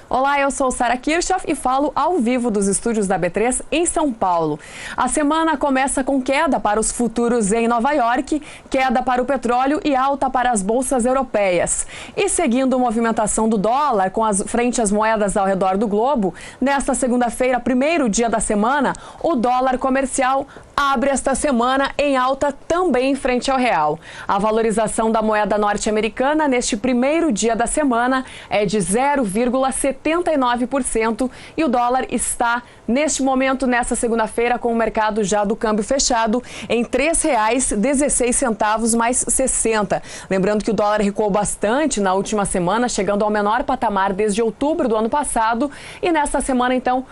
Olá, eu sou Sara Kirchhoff e falo ao vivo dos estúdios da B3 em São Paulo. A semana começa com queda para os futuros em Nova York, queda para o petróleo e alta para as bolsas europeias. E seguindo a movimentação do dólar frente às moedas ao redor do globo, nesta segunda-feira, primeiro dia da semana, o dólar comercial abre esta semana em alta também frente ao real. A valorização da moeda norte-americana neste primeiro dia da semana é de 0,79% e o dólar está, neste momento, nesta segunda-feira, com o mercado já do câmbio fechado em R$ 3,16 mais 60. Lembrando que o dólar recuou bastante na última semana, chegando ao menor patamar desde outubro do ano passado e nesta semana, então,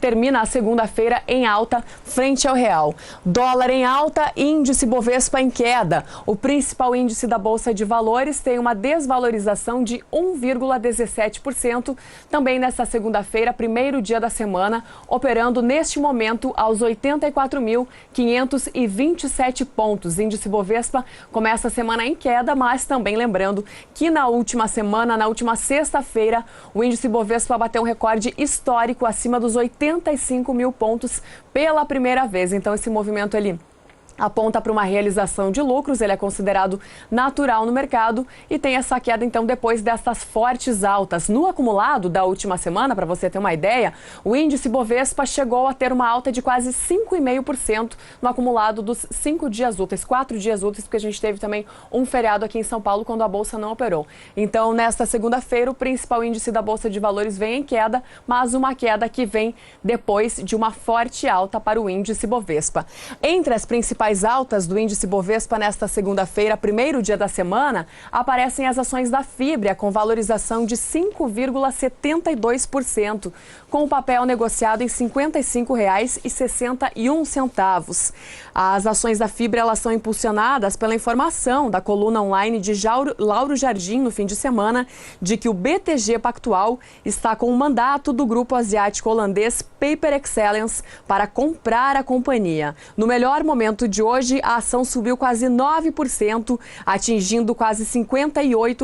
termina a segunda-feira em alta frente ao real. Dólar em alta, índice Bovespa em queda. O principal índice da Bolsa de Valores tem uma desvalorização de 1,17%, também nesta segunda-feira, primeiro dia da semana, operando neste momento aos 84.527 pontos. Índice Bovespa começa a semana em queda, mas também lembrando que na última sexta-feira, o índice Bovespa bateu um recorde histórico acima dos 85 mil pontos pela primeira vez. Então, esse movimento aponta para uma realização de lucros, ele é considerado natural no mercado e tem essa queda, então, depois dessas fortes altas. No acumulado da última semana, para você ter uma ideia, o índice Bovespa chegou a ter uma alta de quase 5,5% no acumulado dos 4 dias úteis, porque a gente teve também um feriado aqui em São Paulo quando a Bolsa não operou. Então, nesta segunda-feira, o principal índice da Bolsa de Valores vem em queda, mas uma queda que vem depois de uma forte alta para o índice Bovespa. Entre as principais altas do índice Bovespa nesta segunda-feira, primeiro dia da semana, aparecem as ações da Fibria, com valorização de 5,72%, com o papel negociado em R$ 55,61. As ações da Fibria, elas são impulsionadas pela informação da coluna online de Lauro Jardim no fim de semana, de que o BTG Pactual está com o mandato do grupo asiático holandês Paper Excellence para comprar a companhia. No melhor momento de hoje, a ação subiu quase 9%, atingindo quase R$ 58,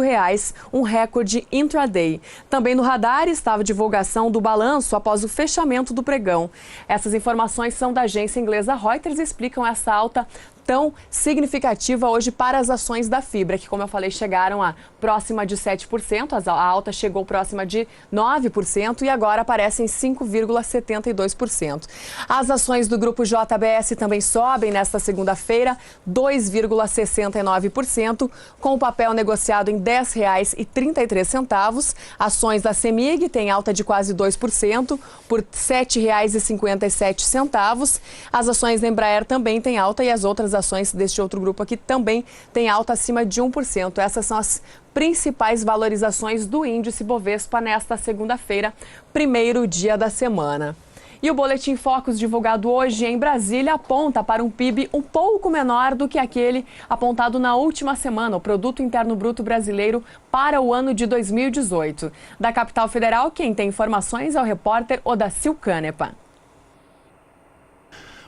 um recorde intraday. Também no radar estava a divulgação do balanço após o fechamento do pregão. Essas informações são da agência inglesa Reuters e explicam essa alta tão significativa hoje para as ações da Fibria, que, como eu falei, chegaram a próxima de 7%, a alta chegou próxima de 9% e agora aparecem 5,72%. As ações do grupo JBS também sobem nesta segunda-feira, 2,69%, com o papel negociado em R$ 10,33. Ações da CEMIG têm alta de quase 2%, por R$ 7,57. As ações da Embraer também têm alta e as outras ações deste outro grupo aqui também têm alta acima de 1%. Essas são as principais valorizações do índice Bovespa nesta segunda-feira, primeiro dia da semana. E o Boletim Focus divulgado hoje em Brasília aponta para um PIB um pouco menor do que aquele apontado na última semana, o Produto Interno Bruto Brasileiro para o ano de 2018. Da capital federal, quem tem informações é o repórter Odacil Canepa.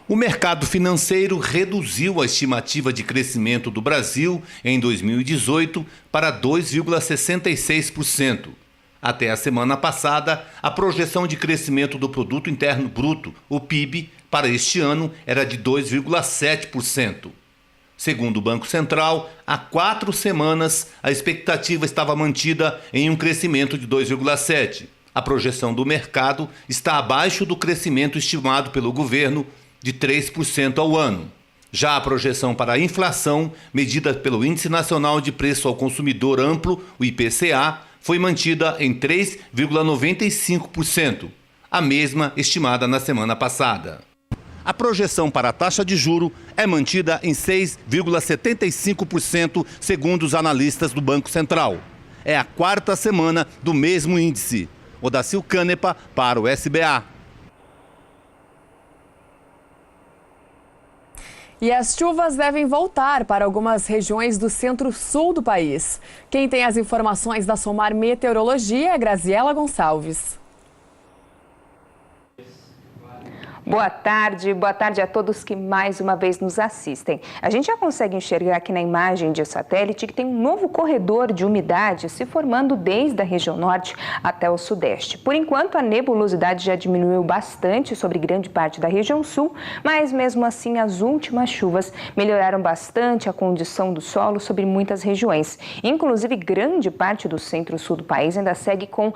O mercado financeiro reduziu a estimativa de crescimento do Brasil em 2018 para 2,66%. Até a semana passada, a projeção de crescimento do Produto Interno Bruto, o PIB, para este ano era de 2,7%. Segundo o Banco Central, há 4 semanas a expectativa estava mantida em um crescimento de 2,7%. A projeção do mercado está abaixo do crescimento estimado pelo governo, de 3% ao ano. Já a projeção para a inflação, medida pelo Índice Nacional de Preço ao Consumidor Amplo, o IPCA, foi mantida em 3,95%, a mesma estimada na semana passada. A projeção para a taxa de juro é mantida em 6,75%, segundo os analistas do Banco Central. É a 4ª semana do mesmo índice. Odacil Canepa para o SBA. E as chuvas devem voltar para algumas regiões do centro-sul do país. Quem tem as informações da Somar Meteorologia é Graziela Gonçalves. Boa tarde a todos que mais uma vez nos assistem. A gente já consegue enxergar aqui na imagem de satélite que tem um novo corredor de umidade se formando desde a região norte até o sudeste. Por enquanto, a nebulosidade já diminuiu bastante sobre grande parte da região sul, mas mesmo assim as últimas chuvas melhoraram bastante a condição do solo sobre muitas regiões. Inclusive, grande parte do centro-sul do país ainda segue com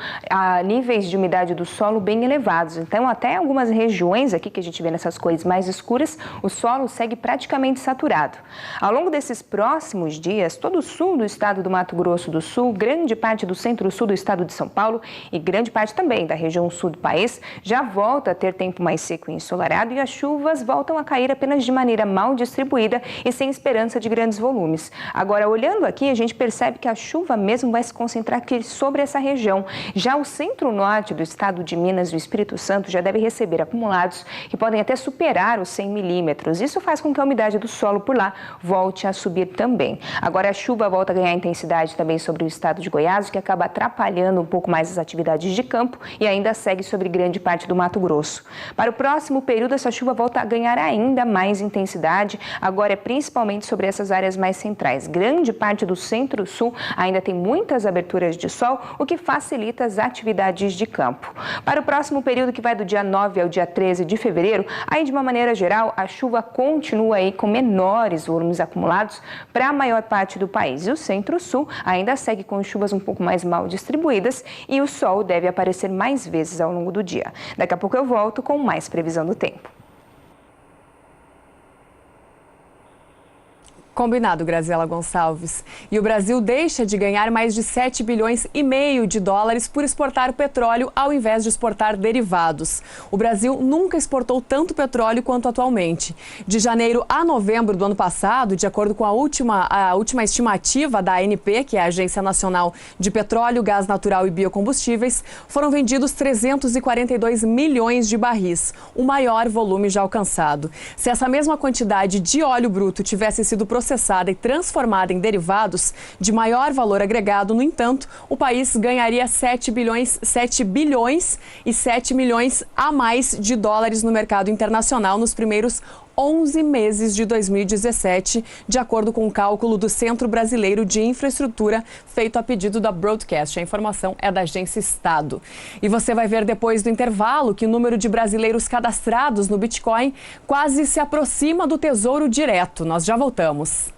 níveis de umidade do solo bem elevados. Então, até algumas regiões aqui que a gente vê nessas cores mais escuras, o solo segue praticamente saturado. Ao longo desses próximos dias, todo o sul do estado do Mato Grosso do Sul, grande parte do centro-sul do estado de São Paulo e grande parte também da região sul do país já volta a ter tempo mais seco e ensolarado e as chuvas voltam a cair apenas de maneira mal distribuída e sem esperança de grandes volumes. Agora, olhando aqui, a gente percebe que a chuva mesmo vai se concentrar aqui sobre essa região. Já o centro-norte do estado de Minas e o Espírito Santo já deve receber acumulados que podem até superar os 100 milímetros. Isso faz com que a umidade do solo por lá volte a subir também. Agora a chuva volta a ganhar intensidade também sobre o estado de Goiás, o que acaba atrapalhando um pouco mais as atividades de campo e ainda segue sobre grande parte do Mato Grosso. Para o próximo período, essa chuva volta a ganhar ainda mais intensidade, agora é principalmente sobre essas áreas mais centrais. Grande parte do centro-sul ainda tem muitas aberturas de sol, o que facilita as atividades de campo. Para o próximo período, que vai do dia 9 ao dia 13 de fevereiro, aí de uma maneira geral a chuva continua aí com menores volumes acumulados para a maior parte do país. E o centro-sul ainda segue com chuvas um pouco mais mal distribuídas e o sol deve aparecer mais vezes ao longo do dia. Daqui a pouco eu volto com mais previsão do tempo. Combinado, Graziela Gonçalves. E o Brasil deixa de ganhar mais de 7 bilhões e meio de dólares por exportar petróleo ao invés de exportar derivados. O Brasil nunca exportou tanto petróleo quanto atualmente. De janeiro a novembro do ano passado, de acordo com a última estimativa da ANP, que é a Agência Nacional de Petróleo, Gás Natural e Biocombustíveis, foram vendidos 342 milhões de barris, o maior volume já alcançado. Se essa mesma quantidade de óleo bruto tivesse sido processada e transformada em derivados de maior valor agregado, no entanto, o país ganharia 7 bilhões e 7 milhões a mais de dólares no mercado internacional nos primeiros 11 meses de 2017, de acordo com o cálculo do Centro Brasileiro de Infraestrutura, feito a pedido da Broadcast. A informação é da Agência Estado. E você vai ver depois do intervalo que o número de brasileiros cadastrados no Bitcoin quase se aproxima do Tesouro Direto. Nós já voltamos.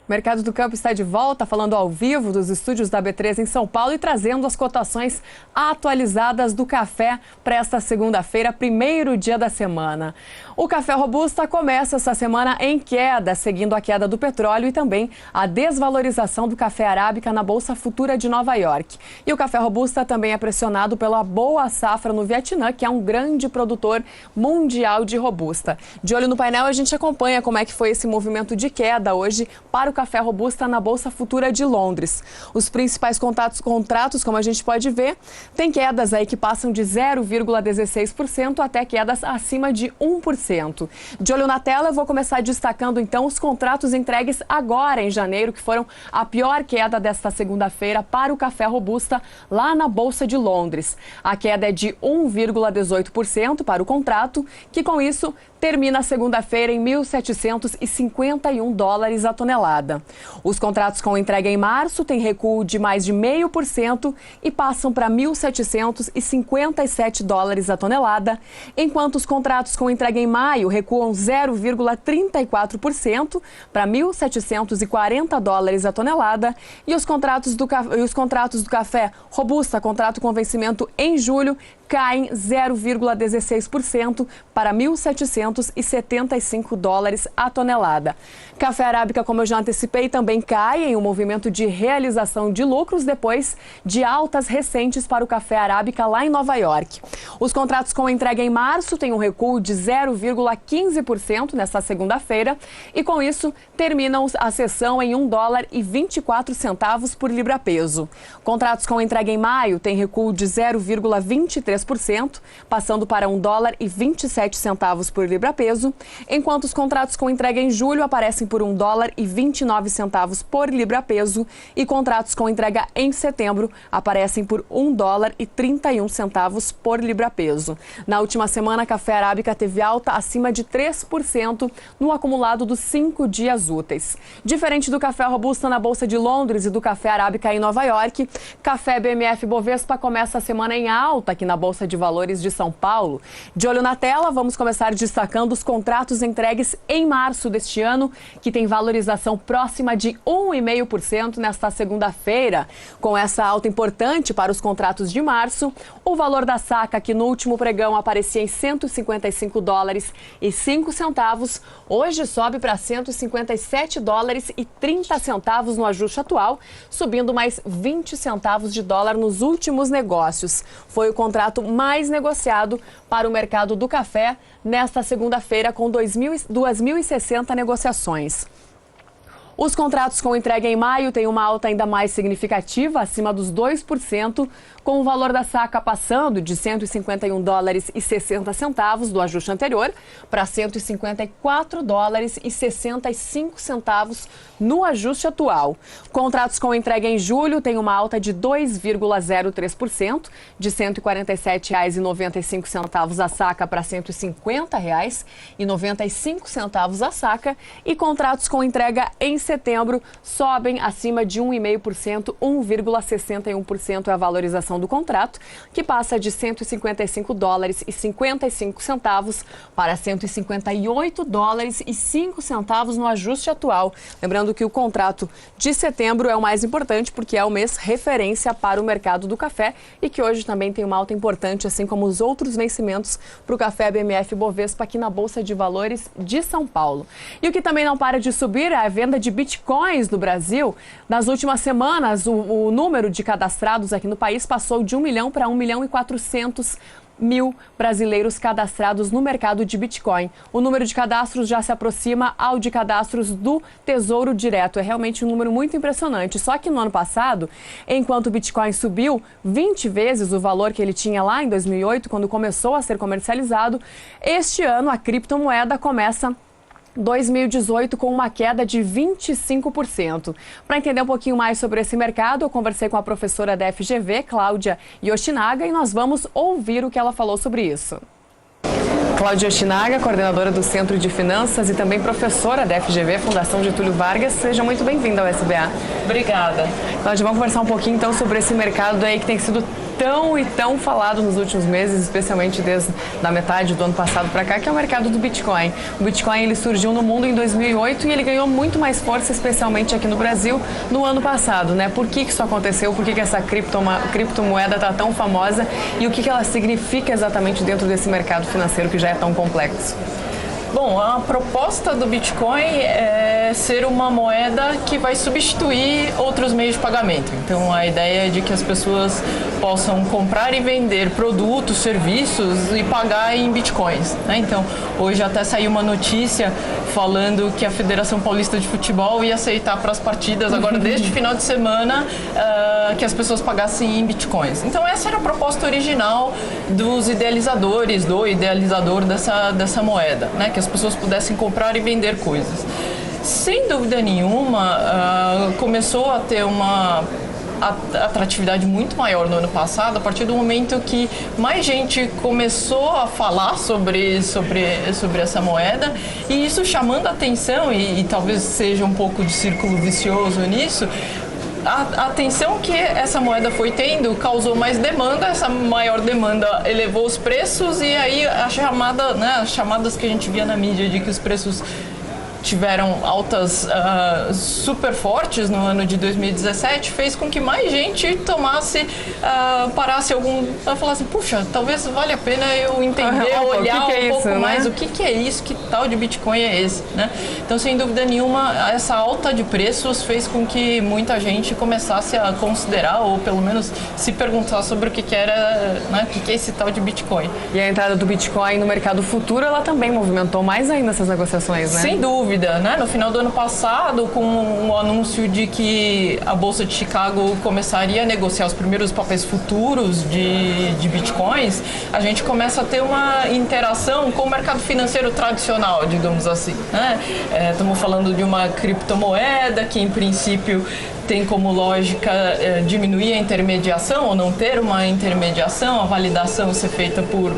O Mercado do Campo está de volta, falando ao vivo dos estúdios da B3 em São Paulo e trazendo as cotações atualizadas do café para esta segunda-feira, primeiro dia da semana. O café robusta começa essa semana em queda, seguindo a queda do petróleo e também a desvalorização do café arábica na Bolsa Futura de Nova York. E o café robusta também é pressionado pela boa safra no Vietnã, que é um grande produtor mundial de robusta. De olho no painel, a gente acompanha como é que foi esse movimento de queda hoje para o café robusta na Bolsa Futura de Londres. Os principais contratos, como a gente pode ver, tem quedas aí que passam de 0,16% até quedas acima de 1%. De olho na tela, eu vou começar destacando então os contratos entregues agora em janeiro, que foram a pior queda desta segunda-feira para o café robusta lá na Bolsa de Londres. A queda é de 1,18% para o contrato, que com isso termina a segunda-feira em 1.751 dólares a tonelada. Os contratos com entrega em março têm recuo de mais de 0,5% e passam para 1.757 dólares a tonelada, enquanto os contratos com entrega em maio recuam 0,34% para 1.740 dólares a tonelada e os contratos do café robusta, contrato com vencimento em julho, caem 0,16% para 1.775 dólares a tonelada. Café arábica, como eu já antecipei, também cai em um movimento de realização de lucros depois de altas recentes para o café arábica lá em Nova York. Os contratos com entrega em março têm um recuo de 0,15% nesta segunda-feira e com isso terminam a sessão em $1,24 por libra-peso. Contratos com entrega em maio têm recuo de 0,23% 0,3%, passando para $1,27 por libra-peso, enquanto os contratos com entrega em julho aparecem por $1,29 por libra-peso e contratos com entrega em setembro aparecem por $1,31 por libra-peso. Na última semana, a café arábica teve alta acima de 3% no acumulado dos 5 dias úteis. Diferente do café robusta na Bolsa de Londres e do café arábica em Nova York, café BMF Bovespa começa a semana em alta aqui na Bolsa de Valores de São Paulo. De olho na tela, vamos começar destacando os contratos entregues em março deste ano, que tem valorização próxima de 1,5% nesta segunda-feira. Com essa alta importante para os contratos de março, o valor da saca, que no último pregão aparecia em $155,05, hoje sobe para $157,30 no ajuste atual, subindo mais 20 centavos de dólar nos últimos negócios. Foi o contrato mais negociado para o mercado do café nesta segunda-feira, com 2.060 negociações. Os contratos com entrega em maio têm uma alta ainda mais significativa, acima dos 2%, com o valor da saca passando de $151,60 do ajuste anterior para $154,65 no ajuste atual. Contratos com entrega em julho têm uma alta de 2,03%, de R$ 147,95 a saca para R$ 150,95 a saca, e contratos com entrega em setembro sobem acima de 1,5%, 1,61% é a valorização do contrato, que passa de $155,55 para $158,05 no ajuste atual. Lembrando que o contrato de setembro é o mais importante porque é o mês referência para o mercado do café e que hoje também tem uma alta importante, assim como os outros vencimentos para o café BMF Bovespa aqui na Bolsa de Valores de São Paulo. E o que também não para de subir é a venda de bitcoins no Brasil. Nas últimas semanas, o número de cadastrados aqui no país passou de 1 milhão para 1.400.000 brasileiros cadastrados no mercado de Bitcoin. O número de cadastros já se aproxima ao de cadastros do Tesouro Direto. É realmente um número muito impressionante. Só que no ano passado, enquanto o Bitcoin subiu 20 vezes o valor que ele tinha lá em 2008, quando começou a ser comercializado, este ano a criptomoeda começa 2018 com uma queda de 25%. Para entender um pouquinho mais sobre esse mercado, eu conversei com a professora da FGV, Cláudia Yoshinaga, e nós vamos ouvir o que ela falou sobre isso. Cláudia Yoshinaga, coordenadora do Centro de Finanças e também professora da FGV, Fundação Getúlio Vargas. Seja muito bem-vinda ao SBA. Obrigada. Cláudia, vamos conversar um pouquinho então sobre esse mercado aí que tem sido tão falado nos últimos meses, especialmente desde a metade do ano passado para cá, que é o mercado do Bitcoin. O Bitcoin ele surgiu no mundo em 2008 e ele ganhou muito mais força, especialmente aqui no Brasil, no ano passado, né? Por que isso aconteceu? Por que essa criptomoeda está tão famosa e o que ela significa exatamente dentro desse mercado financeiro que já é tão complexo? Bom, a proposta do Bitcoin é ser uma moeda que vai substituir outros meios de pagamento. Então, a ideia é de que as pessoas possam comprar e vender produtos, serviços e pagar em Bitcoins, né? Então, hoje até saiu uma notícia falando que a Federação Paulista de Futebol ia aceitar para as partidas agora deste final de semana que as pessoas pagassem em Bitcoins. Então, essa era a proposta original dos idealizadores, do idealizador dessa moeda, né? Que as pessoas pudessem comprar e vender coisas. Sem dúvida nenhuma, começou a ter uma atratividade muito maior no ano passado, a partir do momento que mais gente começou a falar sobre essa moeda, e isso chamando a atenção, e talvez seja um pouco de círculo vicioso nisso. A atenção que essa moeda foi tendo causou mais demanda, essa maior demanda elevou os preços, e aí as chamadas que a gente via na mídia de que os preços tiveram altas super fortes no ano de 2017, fez com que mais gente parasse falasse, puxa, talvez valha a pena eu entender, olhar um pouco mais, o que é isso, que tal de Bitcoin é esse, né? Então, sem dúvida nenhuma, essa alta de preços fez com que muita gente começasse a considerar, ou pelo menos se perguntar sobre o que era, né, o que é esse tal de Bitcoin. E a entrada do Bitcoin no mercado futuro, ela também movimentou mais ainda essas negociações, né? Sem dúvida. dúvida, né? No final do ano passado, com o anúncio de que a Bolsa de Chicago começaria a negociar os primeiros papéis futuros de bitcoins, a gente começa a ter uma interação com o mercado financeiro tradicional, digamos assim, né? Estamos falando de uma criptomoeda que, em princípio, tem como lógica diminuir a intermediação ou não ter uma intermediação, a validação ser feita por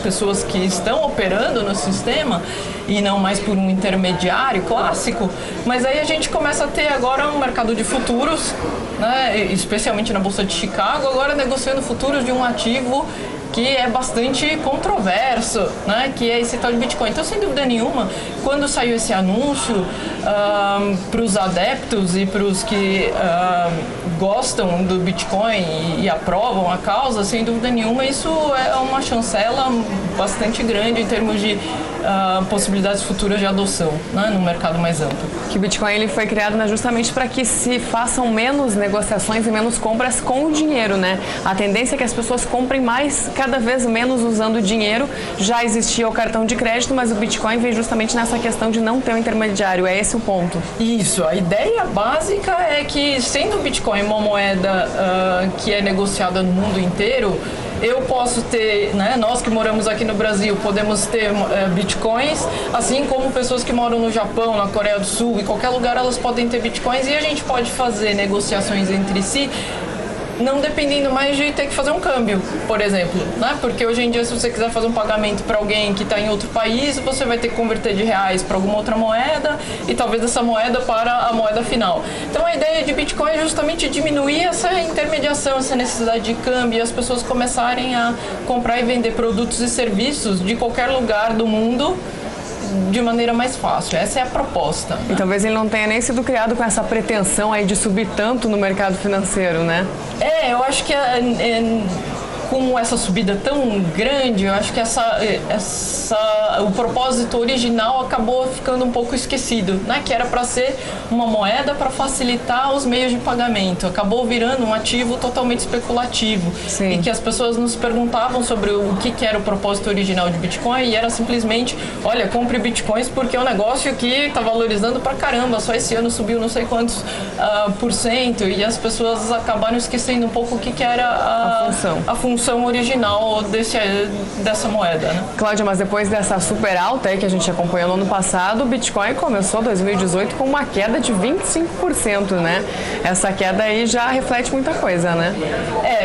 pessoas que estão operando no sistema e não mais por um intermediário clássico. Mas aí a gente começa a ter agora um mercado de futuros, né, especialmente na Bolsa de Chicago, agora negociando futuros de um ativo que é bastante controverso, né, que é esse tal de Bitcoin. Então, sem dúvida nenhuma, quando saiu esse anúncio, para os adeptos e para os que gostam do Bitcoin e aprovam a causa, sem dúvida nenhuma, isso é uma chancela bastante grande em termos de possibilidades futuras de adoção, né, no mercado mais amplo. Que o Bitcoin ele foi criado justamente para que se façam menos negociações e menos compras com o dinheiro, né? A tendência é que as pessoas comprem mais, cada vez menos usando dinheiro. Já existia o cartão de crédito, mas o Bitcoin veio justamente nessa questão de não ter um intermediário. É esse o ponto. Isso, a ideia básica é que, sendo o Bitcoin uma moeda que é negociada no mundo inteiro, eu posso ter, né, nós que moramos aqui no Brasil, podemos ter bitcoins, assim como pessoas que moram no Japão, na Coreia do Sul, em qualquer lugar elas podem ter bitcoins, e a gente pode fazer negociações entre si, não dependendo mais de ter que fazer um câmbio, por exemplo, né? Porque hoje em dia, se você quiser fazer um pagamento para alguém que está em outro país, você vai ter que converter de reais para alguma outra moeda e talvez essa moeda para a moeda final. Então, a ideia de Bitcoin é justamente diminuir essa intermediação, essa necessidade de câmbio, e as pessoas começarem a comprar e vender produtos e serviços de qualquer lugar do mundo de maneira mais fácil. Essa é a proposta. E talvez ele não tenha nem sido criado com essa pretensão aí de subir tanto no mercado financeiro, né? Eu acho que com essa subida tão grande, eu acho que o propósito original acabou ficando um pouco esquecido, né? Que era para ser uma moeda para facilitar os meios de pagamento. Acabou virando um ativo totalmente especulativo. Sim. E que as pessoas nos perguntavam sobre o que era o propósito original de Bitcoin, e era simplesmente, olha, compre Bitcoins porque é um negócio que está valorizando pra caramba, só esse ano subiu não sei quantos %, e as pessoas acabaram esquecendo um pouco o que era a função original dessa moeda, né? Cláudia, mas depois dessa super alta aí que a gente acompanhou no ano passado, o Bitcoin começou 2018 com uma queda de 25%, né? Essa queda aí já reflete muita coisa, né?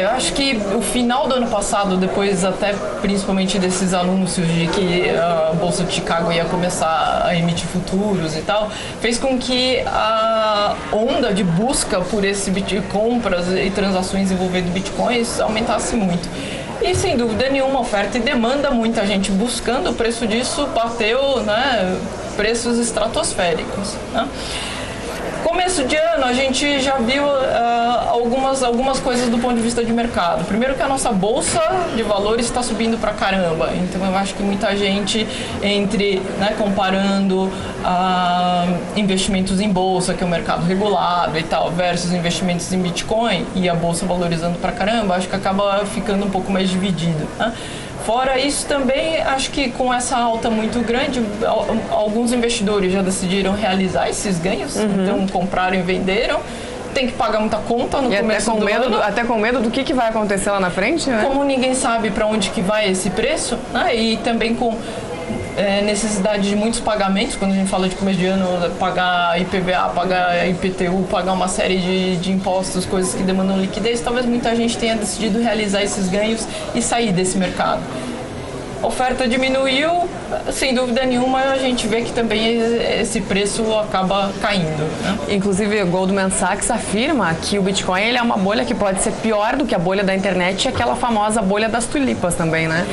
Eu acho que o final do ano passado, depois até principalmente desses anúncios de que a Bolsa de Chicago ia começar a emitir futuros e tal, fez com que a onda de busca por compras e transações envolvendo Bitcoins aumentasse muito. E, sem dúvida nenhuma, oferta e demanda, muita gente buscando, o preço disso bateu, né, preços estratosféricos, né? Começo de ano, a gente já viu algumas coisas do ponto de vista de mercado. Primeiro que a nossa bolsa de valores está subindo pra caramba. Então, eu acho que muita gente, comparando investimentos em bolsa, que é um mercado regulado e tal, versus investimentos em Bitcoin e a bolsa valorizando pra caramba, acho que acaba ficando um pouco mais dividido, né? Fora isso, também acho que com essa alta muito grande, alguns investidores já decidiram realizar esses ganhos, então compraram e venderam. Tem que pagar muita conta no começo do ano. Até com medo do que vai acontecer lá na frente, né? Como ninguém sabe para onde que vai esse preço, né? E também com necessidade de muitos pagamentos, quando a gente fala de começo de ano, pagar IPVA, pagar IPTU, pagar uma série de impostos, coisas que demandam liquidez, talvez muita gente tenha decidido realizar esses ganhos e sair desse mercado. A oferta diminuiu, sem dúvida nenhuma, a gente vê que também esse preço acaba caindo, né? Inclusive, Goldman Sachs afirma que o Bitcoin ele é uma bolha que pode ser pior do que a bolha da internet e aquela famosa bolha das tulipas também, né?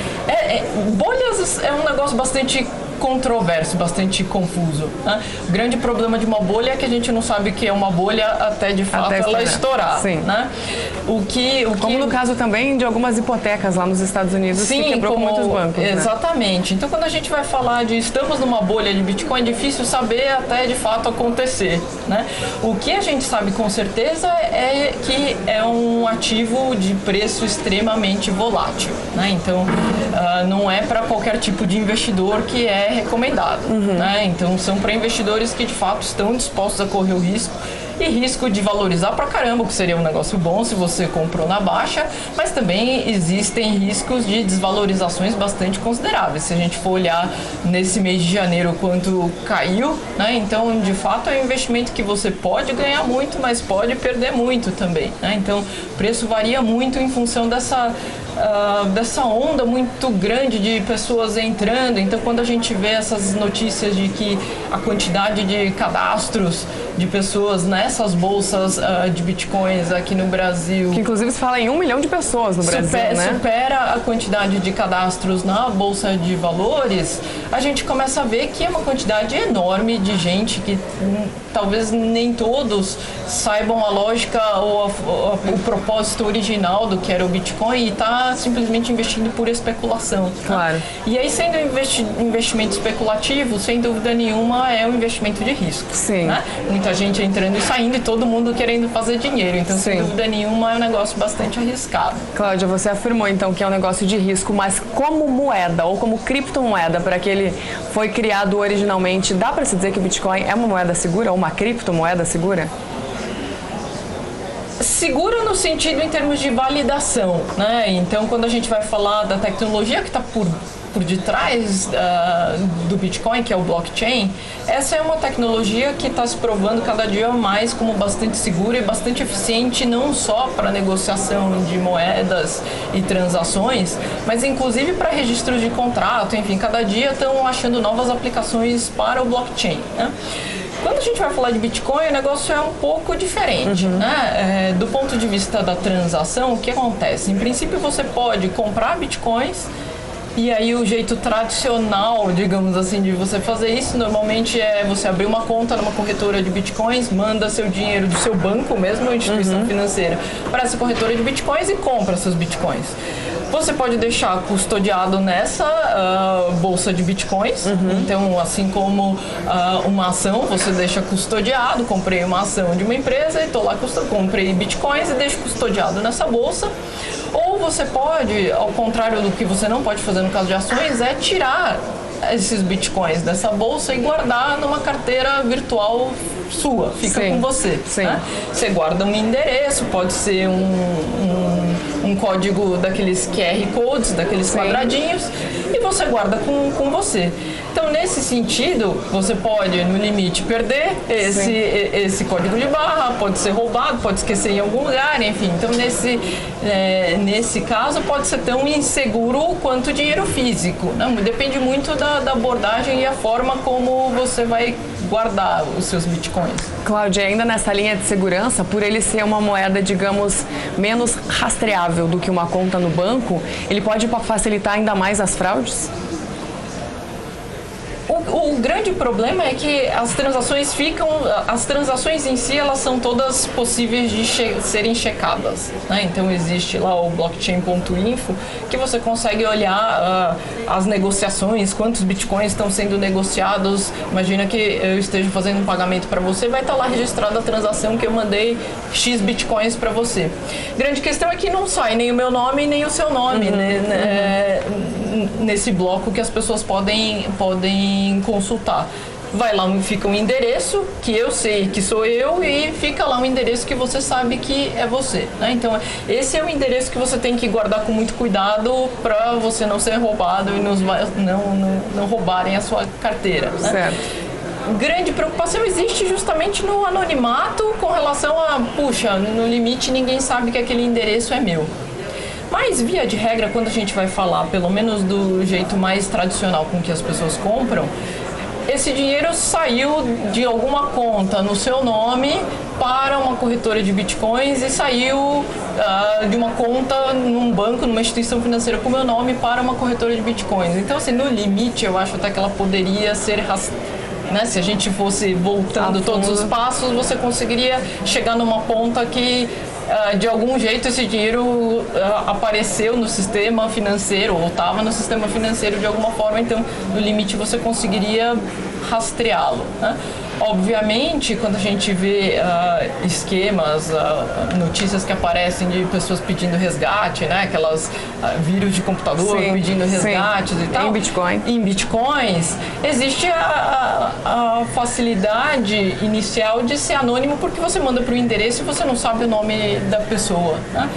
Bolhas é um negócio bastante controverso, bastante confuso, né? O grande problema de uma bolha é que a gente não sabe o que é uma bolha até de fato ela estourar. Sim. Né? Como no caso também de algumas hipotecas lá nos Estados Unidos, sim, que quebrou muitos bancos. Exatamente. Né? Então, quando a gente vai falar de estamos numa bolha de Bitcoin, é difícil saber até de fato acontecer, né? O que a gente sabe com certeza é que é um ativo de preço extremamente volátil, né? Então, não é para qualquer tipo de investidor que é é recomendado. Né? Então são para investidores que de fato estão dispostos a correr o risco. E risco de valorizar pra caramba, o que seria um negócio bom se você comprou na baixa, mas também existem riscos de desvalorizações bastante consideráveis. Se a gente for olhar nesse mês de janeiro quanto caiu, né? Então de fato é um investimento que você pode ganhar muito, mas pode perder muito também. Né? Então o preço varia muito em função dessa onda muito grande de pessoas entrando. Então quando a gente vê essas notícias de que a quantidade de cadastros de pessoas nessas bolsas de bitcoins aqui no Brasil, que inclusive se fala em 1 milhão de pessoas no Brasil, né? Supera a quantidade de cadastros na Bolsa de Valores, a gente começa a ver que é uma quantidade enorme de gente que talvez nem todos saibam a lógica ou o propósito original do que era o Bitcoin e está simplesmente investindo por especulação. Claro. E aí, sendo investimento especulativo, sem dúvida nenhuma, é um investimento de risco. Sim. Né? Muita gente entrando e saindo e todo mundo querendo fazer dinheiro. Então, Sim. sem dúvida nenhuma, é um negócio bastante arriscado. Cláudia, você afirmou então que é um negócio de risco, mas como moeda ou como criptomoeda, para que ele foi criado originalmente, dá para se dizer que o Bitcoin é uma moeda segura ou uma criptomoeda segura? Seguro no sentido em termos de validação, né? Então, quando a gente vai falar da tecnologia que está por detrás do Bitcoin, que é o blockchain, essa é uma tecnologia que está se provando cada dia mais como bastante segura e bastante eficiente, não só para negociação de moedas e transações, mas inclusive para registros de contrato, enfim, cada dia estão achando novas aplicações para o blockchain, né? Quando a gente vai falar de Bitcoin, o negócio é um pouco diferente, né? Do ponto de vista da transação, o que acontece? Em princípio, você pode comprar Bitcoins. E aí o jeito tradicional, digamos assim, de você fazer isso, normalmente é você abrir uma conta numa corretora de bitcoins, manda seu dinheiro do seu banco mesmo, instituição financeira, para essa corretora de bitcoins e compra seus bitcoins. Você pode deixar custodiado nessa bolsa de bitcoins, então assim como uma ação, você deixa custodiado, comprei uma ação de uma empresa e estou lá, comprei bitcoins e deixo custodiado nessa bolsa. Ou você pode, ao contrário do que você não pode fazer no caso de ações, é tirar esses bitcoins dessa bolsa e guardar numa carteira virtual sua, fica com você. Né? Você guarda um endereço, pode ser um código daqueles QR Codes, daqueles quadradinhos, e você guarda com você. Então, nesse sentido, você pode, no limite, perder esse código de barra, pode ser roubado, pode esquecer em algum lugar, enfim. Então, nesse caso, pode ser tão inseguro quanto dinheiro físico. Né? Depende muito da abordagem e a forma como você vai guardar os seus bitcoins. Cláudia, ainda nessa linha de segurança, por ele ser uma moeda, digamos, menos rastreável do que uma conta no banco, ele pode facilitar ainda mais as fraudes? O grande problema é que as transações em si, elas são todas possíveis de serem checadas, né? Então existe lá o blockchain.info, que você consegue olhar as negociações, quantos bitcoins estão sendo negociados. Imagina que eu esteja fazendo um pagamento para você, vai estar lá registrada a transação que eu mandei X bitcoins para você. Grande questão é que não sai nem o meu nome nem o seu nome, né? Nesse bloco que as pessoas podem consultar. Vai lá, fica um endereço que eu sei que sou eu e fica lá um endereço que você sabe que é você, né? Então, esse é o endereço que você tem que guardar com muito cuidado para você não ser roubado e não roubarem a sua carteira, né? Certo. Grande preocupação existe justamente no anonimato com relação a, puxa, no limite ninguém sabe que aquele endereço é meu. Mas, via de regra, quando a gente vai falar, pelo menos do jeito mais tradicional com que as pessoas compram, esse dinheiro saiu de alguma conta no seu nome para uma corretora de bitcoins e saiu de uma conta num banco, numa instituição financeira com meu nome para uma corretora de bitcoins. Então, assim, no limite, eu acho até que ela poderia ser né? Se a gente fosse voltando todos os passos, você conseguiria chegar numa ponta que de algum jeito esse dinheiro apareceu no sistema financeiro ou estava no sistema financeiro de alguma forma, então no limite você conseguiria rastreá-lo, né? Obviamente, quando a gente vê esquemas, notícias que aparecem de pessoas pedindo resgate, né? Aquelas vírus de computador pedindo resgates e tal. Em Bitcoin. Em Bitcoins, existe a facilidade inicial de ser anônimo porque você manda para o endereço e você não sabe o nome da pessoa, né?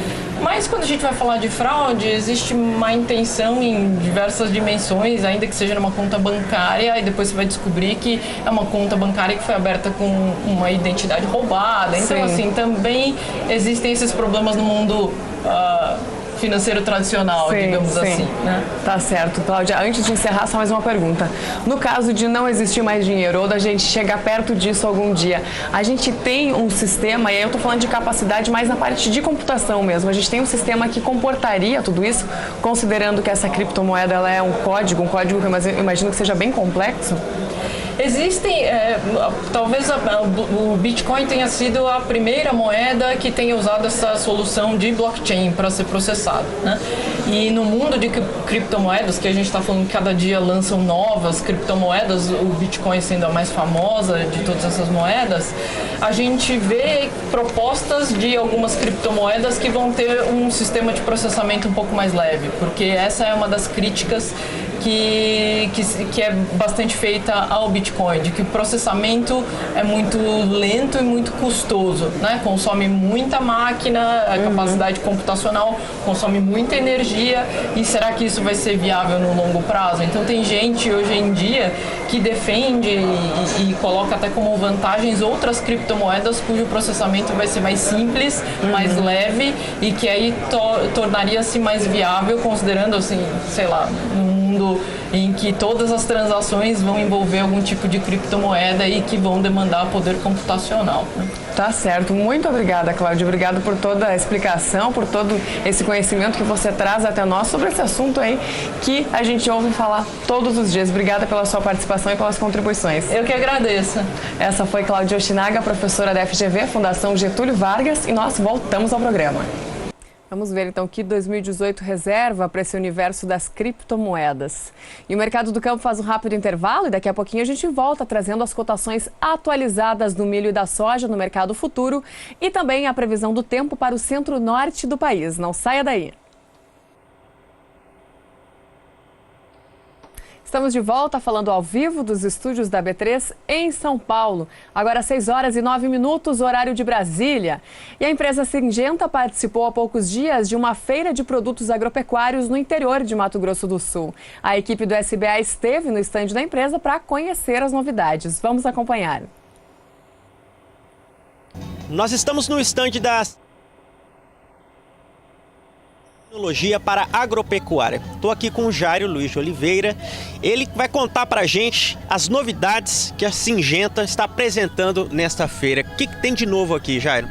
Mas quando a gente vai falar de fraude, existe má intenção em diversas dimensões, ainda que seja numa conta bancária, e depois você vai descobrir que é uma conta bancária que foi aberta com uma identidade roubada. Então, assim, também existem esses problemas no mundo financeiro tradicional, digamos assim, né? Tá certo, Cláudia. Antes de encerrar, só mais uma pergunta. No caso de não existir mais dinheiro ou da gente chegar perto disso algum dia, a gente tem um sistema, e aí eu tô falando de capacidade mais na parte de computação mesmo, a gente tem um sistema que comportaria tudo isso, considerando que essa criptomoeda ela é um código que eu imagino que seja bem complexo? Existem, talvez o Bitcoin tenha sido a primeira moeda que tenha usado essa solução de blockchain para ser processado, né? E no mundo de criptomoedas, que a gente está falando que cada dia lançam novas criptomoedas, o Bitcoin sendo a mais famosa de todas essas moedas, a gente vê propostas de algumas criptomoedas que vão ter um sistema de processamento um pouco mais leve, porque essa é uma das críticas que é bastante feita ao Bitcoin, de que o processamento é muito lento e muito custoso, né? Consome muita máquina, a capacidade computacional consome muita energia, e será que isso vai ser viável no longo prazo? Então tem gente hoje em dia que defende e coloca até como vantagens outras criptomoedas cujo processamento vai ser mais simples, mais leve, e que aí tornaria-se mais viável, considerando, assim, sei lá, um mundo em que todas as transações vão envolver algum tipo de criptomoeda e que vão demandar poder computacional, né? Tá certo. Muito obrigada, Cláudia. Obrigado por toda a explicação, por todo esse conhecimento que você traz até nós sobre esse assunto aí que a gente ouve falar todos os dias. Obrigada pela sua participação e pelas contribuições. Eu que agradeço. Essa foi Cláudia Yoshinaga, professora da FGV, Fundação Getúlio Vargas, e nós voltamos ao programa. Vamos ver então o que 2018 reserva para esse universo das criptomoedas. E o Mercado do Campo faz um rápido intervalo e daqui a pouquinho a gente volta trazendo as cotações atualizadas do milho e da soja no mercado futuro e também a previsão do tempo para o centro-norte do país. Não saia daí! Estamos de volta falando ao vivo dos estúdios da B3 em São Paulo. Agora 6h09, horário de Brasília. E a empresa Syngenta participou há poucos dias de uma feira de produtos agropecuários no interior de Mato Grosso do Sul. A equipe do SBA esteve no estande da empresa para conhecer as novidades. Vamos acompanhar. Nós estamos no estande da tecnologia para agropecuária. Estou aqui com o Jairo Luiz de Oliveira. Ele vai contar para a gente as novidades que a Syngenta está apresentando nesta feira. O que tem de novo aqui, Jairo?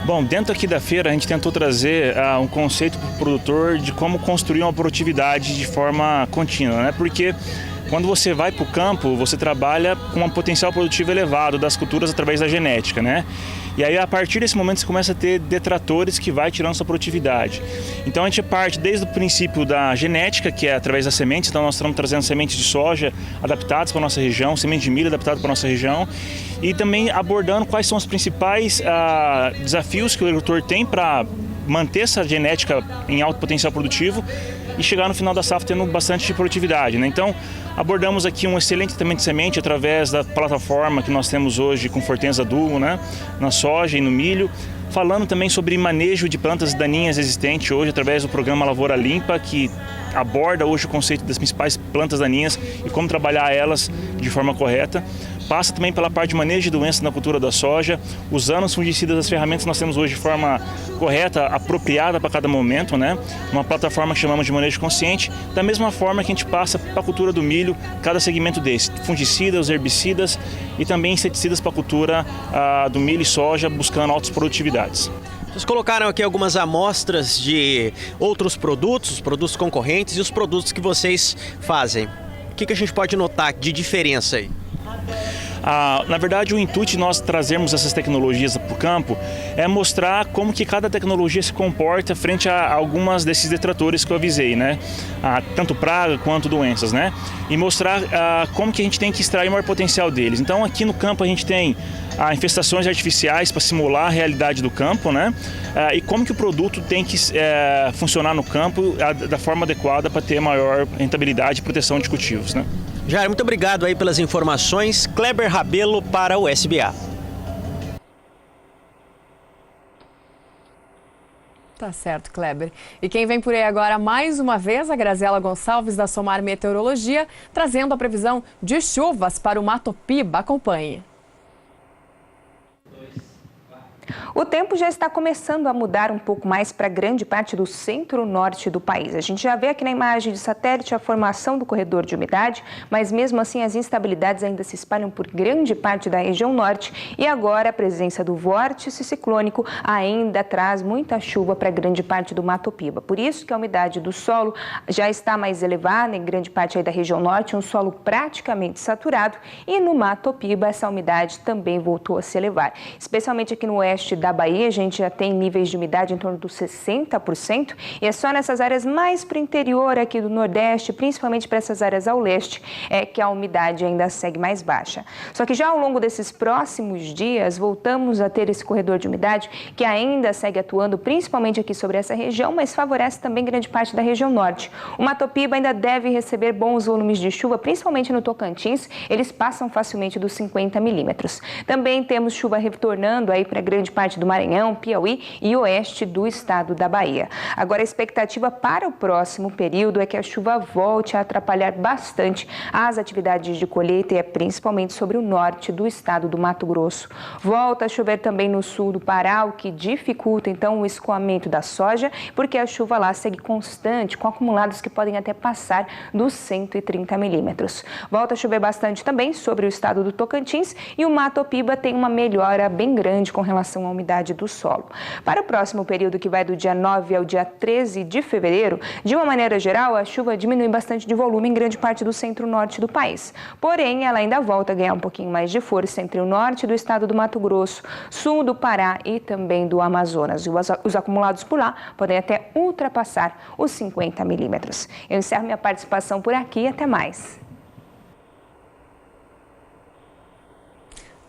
Bom, dentro aqui da feira a gente tentou trazer um conceito para o produtor de como construir uma produtividade de forma contínua, né? Porque quando você vai para o campo, você trabalha com um potencial produtivo elevado das culturas através da genética, né? E aí, a partir desse momento, você começa a ter detratores que vai tirando sua produtividade. Então, a gente parte desde o princípio da genética, que é através das sementes. Então, nós estamos trazendo sementes de soja adaptadas para a nossa região, sementes de milho adaptadas para a nossa região. E também abordando quais são os principais desafios que o agricultor tem para manter essa genética em alto potencial produtivo e chegar no final da safra tendo bastante produtividade, né? Então, abordamos aqui um excelente tratamento de semente através da plataforma que nós temos hoje com Fortenza Duo, né? Na soja e no milho. Falando também sobre manejo de plantas daninhas existentes hoje através do programa Lavoura Limpa, que aborda hoje o conceito das principais plantas daninhas e como trabalhar elas de forma correta. Passa também pela parte de manejo de doenças na cultura da soja, usando os fungicidas, as ferramentas que nós temos hoje de forma correta, apropriada para cada momento, né? Uma plataforma que chamamos de manejo consciente, da mesma forma que a gente passa para a cultura do milho, cada segmento desse, fungicidas, herbicidas e também inseticidas para a cultura do milho e soja, buscando altas produtividades. Vocês colocaram aqui algumas amostras de outros produtos, os produtos concorrentes e os produtos que vocês fazem. O que a gente pode notar de diferença aí? Na verdade, o intuito de nós trazermos essas tecnologias para o campo é mostrar como que cada tecnologia se comporta frente a algumas desses detratores que eu avisei, né? Tanto praga quanto doenças, né? E mostrar como que a gente tem que extrair o maior potencial deles. Então, aqui no campo a gente tem infestações artificiais para simular a realidade do campo, né? E como que o produto tem que funcionar no campo da forma adequada para ter maior rentabilidade e proteção de cultivos, né? Jair, muito obrigado aí pelas informações. Kleber Rabelo para o SBA. Tá certo, Kleber. E quem vem por aí agora, mais uma vez, a Graziela Gonçalves, da Somar Meteorologia, trazendo a previsão de chuvas para o Mato Piba. Acompanhe. O tempo já está começando a mudar um pouco mais para grande parte do centro-norte do país. A gente já vê aqui na imagem de satélite a formação do corredor de umidade, mas mesmo assim as instabilidades ainda se espalham por grande parte da região norte e agora a presença do vórtice ciclônico ainda traz muita chuva para grande parte do Mato Piba. Por isso que a umidade do solo já está mais elevada em grande parte aí da região norte, um solo praticamente saturado, e no Mato Piba essa umidade também voltou a se elevar, especialmente aqui no oeste da Bahia. A gente já tem níveis de umidade em torno dos 60%, e é só nessas áreas mais para o interior aqui do Nordeste, principalmente para essas áreas ao leste, que a umidade ainda segue mais baixa. Só que já ao longo desses próximos dias, voltamos a ter esse corredor de umidade que ainda segue atuando principalmente aqui sobre essa região, mas favorece também grande parte da região norte. O Mato Piba ainda deve receber bons volumes de chuva, principalmente no Tocantins, eles passam facilmente dos 50 milímetros. Também temos chuva retornando aí para grande parte do Maranhão, Piauí e oeste do estado da Bahia. Agora, a expectativa para o próximo período é que a chuva volte a atrapalhar bastante as atividades de colheita, e principalmente sobre o norte do estado do Mato Grosso. Volta a chover também no sul do Pará, o que dificulta então o escoamento da soja, porque a chuva lá segue constante, com acumulados que podem até passar dos 130 milímetros. Volta a chover bastante também sobre o estado do Tocantins, e o Mato Piba tem uma melhora bem grande com relação à umidade do solo. Para o próximo período, que vai do dia 9 ao dia 13 de fevereiro, de uma maneira geral, a chuva diminui bastante de volume em grande parte do centro-norte do país. Porém, ela ainda volta a ganhar um pouquinho mais de força entre o norte do estado do Mato Grosso, sul do Pará e também do Amazonas. E os acumulados por lá podem até ultrapassar os 50 milímetros. Eu encerro minha participação por aqui e até mais.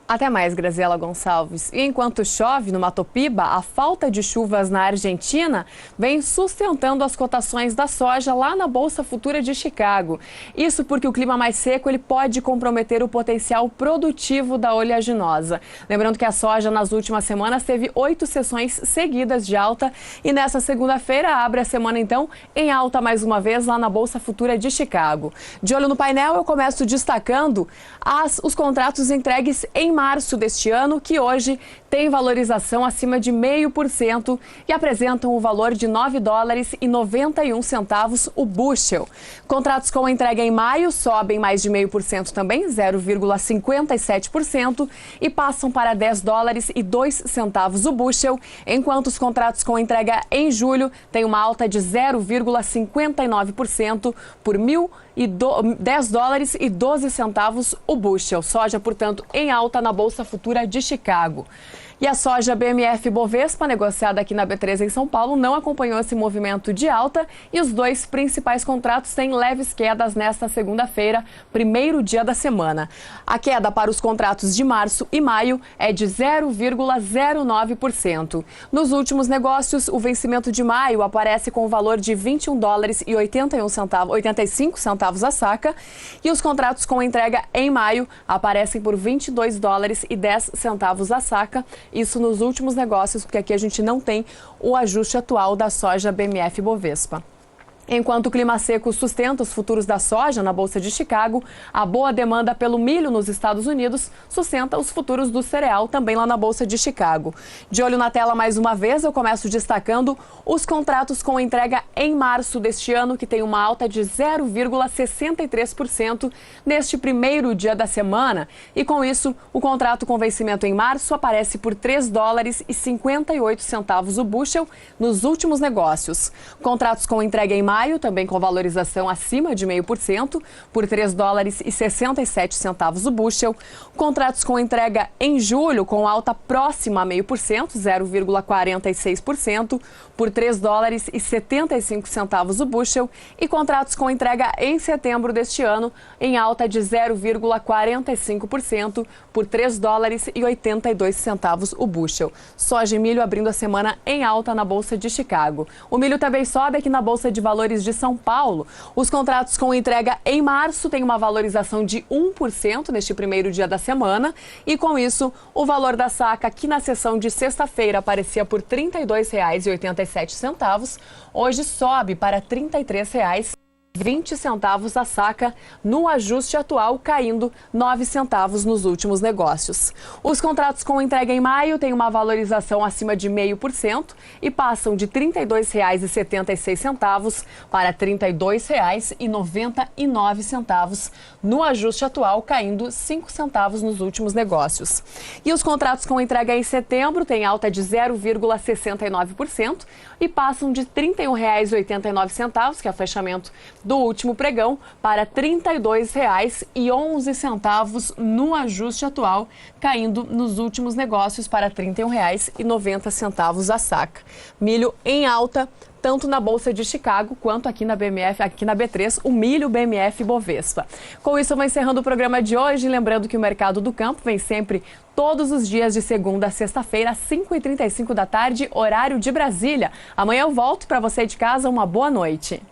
Até mais, Graziela Gonçalves. E enquanto chove no Mato Piba, a falta de chuvas na Argentina vem sustentando as cotações da soja lá na Bolsa Futura de Chicago. Isso porque o clima mais seco ele pode comprometer o potencial produtivo da oleaginosa. Lembrando que a soja nas últimas semanas teve 8 sessões seguidas de alta e nessa segunda-feira abre a semana então em alta mais uma vez lá na Bolsa Futura de Chicago. De olho no painel, eu começo destacando os contratos entregues em março deste ano, que hoje tem valorização acima de 0,5% e apresentam o valor de $9,91 o bushel. Contratos com entrega em maio sobem mais de 0,5% também, 0,57%, e passam para $10,02 o bushel, enquanto os contratos com entrega em julho têm uma alta de 0,59% por $10,12 o bushel. Soja, portanto, em alta na Bolsa Futura de Chicago. E a soja BMF Bovespa, negociada aqui na B3 em São Paulo, não acompanhou esse movimento de alta e os dois principais contratos têm leves quedas nesta segunda-feira, primeiro dia da semana. A queda para os contratos de março e maio é de 0,09%. Nos últimos negócios, o vencimento de maio aparece com o valor de $21,85 a saca e os contratos com entrega em maio aparecem por $22,10 a saca. Isso nos últimos negócios, porque aqui a gente não tem o ajuste atual da soja BMF Bovespa. Enquanto o clima seco sustenta os futuros da soja na Bolsa de Chicago, a boa demanda pelo milho nos Estados Unidos sustenta os futuros do cereal também lá na Bolsa de Chicago. De olho na tela mais uma vez, eu começo destacando os contratos com entrega em março deste ano, que tem uma alta de 0,63% neste primeiro dia da semana. E com isso, o contrato com vencimento em março aparece por $3,58 o bushel nos últimos negócios. Contratos com entrega em maio maio, também com valorização acima de 0,5%, por $3,67 o bushel. Contratos com entrega em julho, com alta próxima a 0,5%, 0,46%, por $3,75 o bushel. E contratos com entrega em setembro deste ano, em alta de 0,45%, por $3,82 o bushel. Soja e milho abrindo a semana em alta na Bolsa de Chicago. O milho também sobe aqui na Bolsa de Valores de São Paulo. Os contratos com entrega em março têm uma valorização de 1% neste primeiro dia da semana. E com isso, o valor da saca aqui na sessão de sexta-feira aparecia por R$ 32,87. Hoje sobe para R$ 33,20 a saca, no ajuste atual caindo 9 centavos nos últimos negócios. Os contratos com entrega em maio têm uma valorização acima de 0,5% e passam de R$ 32,76 para R$ 32,99, no ajuste atual caindo 5 centavos nos últimos negócios. E os contratos com entrega em setembro têm alta de 0,69% e passam de R$ 31,89, que é o fechamento do último pregão, para R$ 32,11 no ajuste atual, caindo nos últimos negócios para R$ 31,90 a saca. Milho em alta, tanto na Bolsa de Chicago quanto aqui na BMF, aqui na B3, o milho BMF Bovespa. Com isso, eu vou encerrando o programa de hoje, lembrando que o Mercado do Campo vem sempre todos os dias de segunda a sexta-feira, às 5h35 da tarde, horário de Brasília. Amanhã eu volto. Para você de casa, uma boa noite.